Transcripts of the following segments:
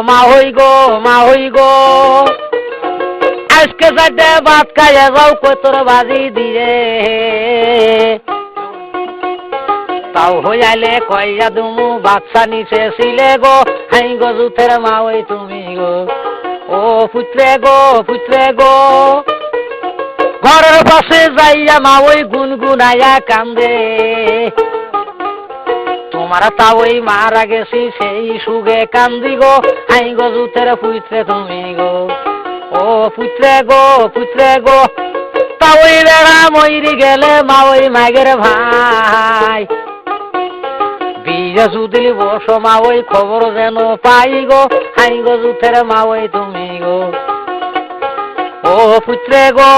মা হই গো আজকে চারটে ভাত খাইয়া যাও কই তোর ভাজি দিয়ে তাও হইয়ালে কইয়া দুমু বাচ্চা নিচে ছিলে গো হাই গো জুথের মা ওই তুমি গো ও পুত্রে গো ঘরের পাশে যাইয়া মা ওই গুনগুনাইয়া কান্দে তোমার তা ওই মারা গেছি সেই সুগে কান্দি গো হাই গো জুথের পুত্রে তুমি গো ও পুত্রে গো তা ওই বেড়া মইরি গেলে মা ওই মাগের ভাই বিয়ে সুদিলি বসো মা ওই খবর যেন পাই গো হাই গো জুথের মা ওই তুমি গো ও পুত্রে গো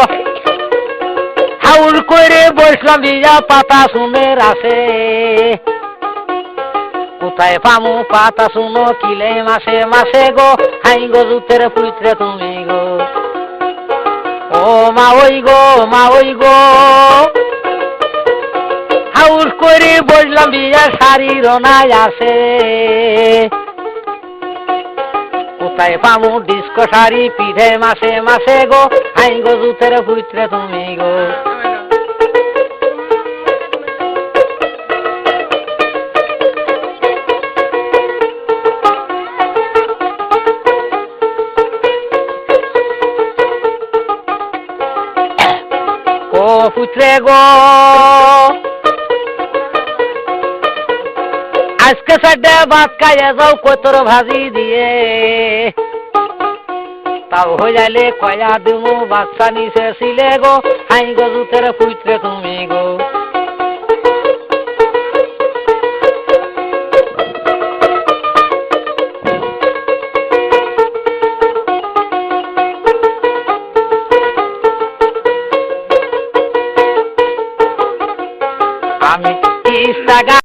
হাউল করে বসলাম বিয়া পাতা শুনে রাসে কোথায় পামু পাতা শুনো কিলে মাসে মাসে গো হাই গো জুথের পুত্রে তুমি গো ও মা ওই গো হাউল করে বসলাম বিয়া শাড়ি রনায় আসে কোথায় পামু ডিস্কো শাড়ি পিঠে মাসে মাসে গো হাই গো জুথের পুত্রে তুমি গো ও পুত্রে গো আজকে চারটে ভাত খাইয়া যাও কই তোর ভাজি দিয়ে তাও হইয়ালে কয়া দিমু বাচ্চা নিচে ছিলে গো হাই গো জুথের পুত্রে তুমি গো আমি ইস্তাগা